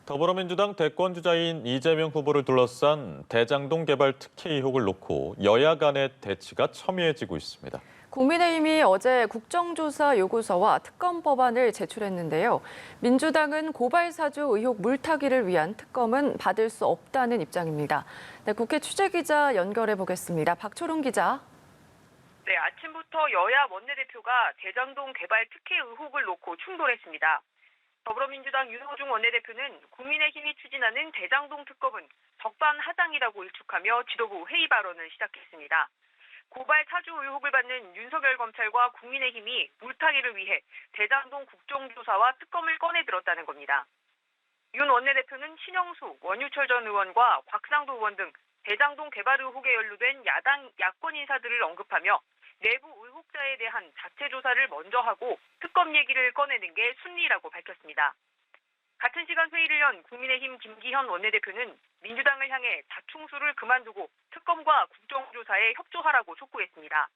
더불어민주당 대권주자인 이재명 후보를 둘러싼 대장동 개발 특혜 의혹을 놓고 여야 간의 대치가 첨예해지고 있습니다. 국민의힘이 어제 국정조사 요구서와 특검 법안을 제출했는데요. 민주당은 고발사주 의혹 물타기를 위한 특검은 받을 수 없다는 입장입니다. 네, 국회 취재기자 연결해 보겠습니다. 박초롱 기자. 네, 아침부터 여야 원내대표가 대장동 개발 특혜 의혹을 놓고 충돌했습니다. 더불어민주당 윤호중 원내대표는 국민의힘이 추진하는 대장동 특검은 적반하장이라고 일축하며 지도부 회의 발언을 시작했습니다. 고발 사주 의혹을 받는 윤석열 검찰과 국민의힘이 물타기를 위해 대장동 국정조사와 특검을 꺼내들었다는 겁니다. 윤 원내대표는 신영수, 원유철 전 의원과 곽상도 의원 등 대장동 개발 의혹에 연루된 야권 인사들을 언급하며 내부 의혹자에 대한 자체 조사를 먼저 하고 특검 얘기를 꺼내는 게 순리라고 밝혔습니다. 같은 시간 회의를 연 국민의힘 김기현 원내대표는 민주당을 향해 자충수를 그만두고 특검과 국정조사에 협조하라고 촉구했습니다.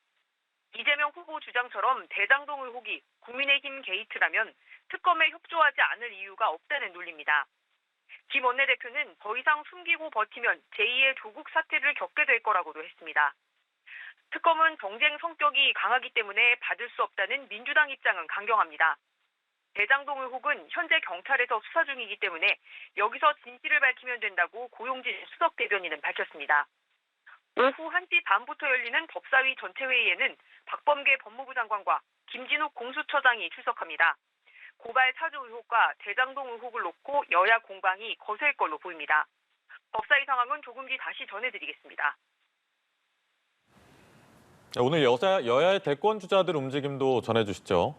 이재명 후보 주장처럼 대장동 의혹이 국민의힘 게이트라면 특검에 협조하지 않을 이유가 없다는 논리입니다. 김 원내대표는 더 이상 숨기고 버티면 제2의 조국 사태를 겪게 될 거라고도 했습니다. 특검은 정쟁 성격이 강하기 때문에 받을 수 없다는 민주당 입장은 강경합니다. 대장동 의혹은 현재 경찰에서 수사 중이기 때문에 여기서 진실을 밝히면 된다고 고용진 수석 대변인은 밝혔습니다. 오후 1시 반부터 열리는 법사위 전체회의에는 박범계 법무부 장관과 김진욱 공수처장이 출석합니다. 고발 사주 의혹과 대장동 의혹을 놓고 여야 공방이 거셀 걸로 보입니다. 법사위 상황은 조금 뒤 다시 전해드리겠습니다. 오늘 여야의 대권주자들 움직임도 전해주시죠.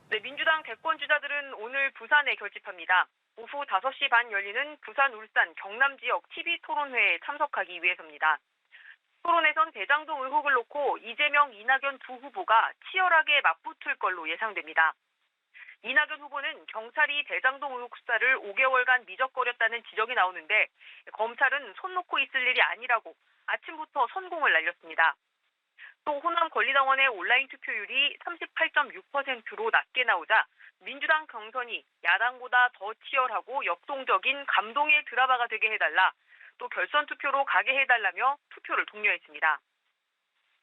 네, 민주당 대권주자들은 오늘 부산에 결집합니다. 오후 5시 반 열리는 부산, 울산, 경남 지역 TV토론회에 참석하기 위해서입니다. 토론에선 대장동 의혹을 놓고 이재명, 이낙연 두 후보가 치열하게 맞붙을 걸로 예상됩니다. 이낙연 후보는 경찰이 대장동 의혹 수사를 5개월간 미적거렸다는 지적이 나오는데 검찰은 손 놓고 있을 일이 아니라고 아침부터 선공을 날렸습니다. 또 호남 권리당원의 온라인 투표율이 38.6%로 낮게 나오자 민주당 경선이 야당보다 더 치열하고 역동적인 감동의 드라마가 되게 해달라, 또 결선 투표로 가게 해달라며 투표를 독려했습니다.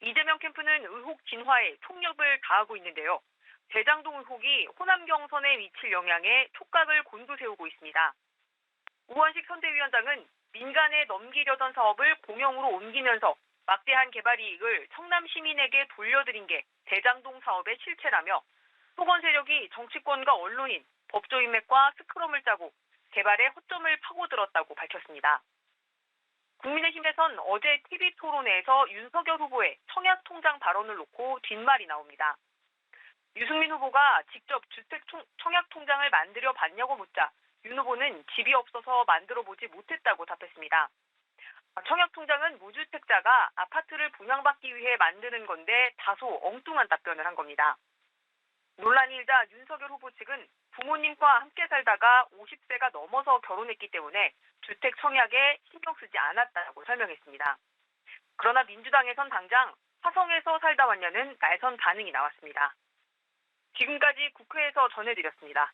이재명 캠프는 의혹 진화에 총력을 다하고 있는데요. 대장동 의혹이 호남 경선에 미칠 영향에 촉각을 곤두세우고 있습니다. 우원식 선대위원장은 민간에 넘기려던 사업을 공영으로 옮기면서 막대한 개발 이익을 성남 시민에게 돌려드린 게 대장동 사업의 실체라며 토건 세력이 정치권과 언론인, 법조인맥과 스크럼을 짜고 개발에 허점을 파고들었다고 밝혔습니다. 국민의힘에선 어제 TV토론회에서 윤석열 후보의 청약통장 발언을 놓고 뒷말이 나옵니다. 유승민 후보가 직접 주택 청약통장을 만들어 봤냐고 묻자 윤 후보는 집이 없어서 만들어 보지 못했다고 답했습니다. 청약통장은 무주택자가 아파트를 분양받기 위해 만드는 건데 다소 엉뚱한 답변을 한 겁니다. 논란이 일자 윤석열 후보 측은 부모님과 함께 살다가 50세가 넘어서 결혼했기 때문에 주택 청약에 신경 쓰지 않았다고 설명했습니다. 그러나 민주당에선 당장 화성에서 살다 왔냐는 날선 반응이 나왔습니다. 지금까지 국회에서 전해드렸습니다.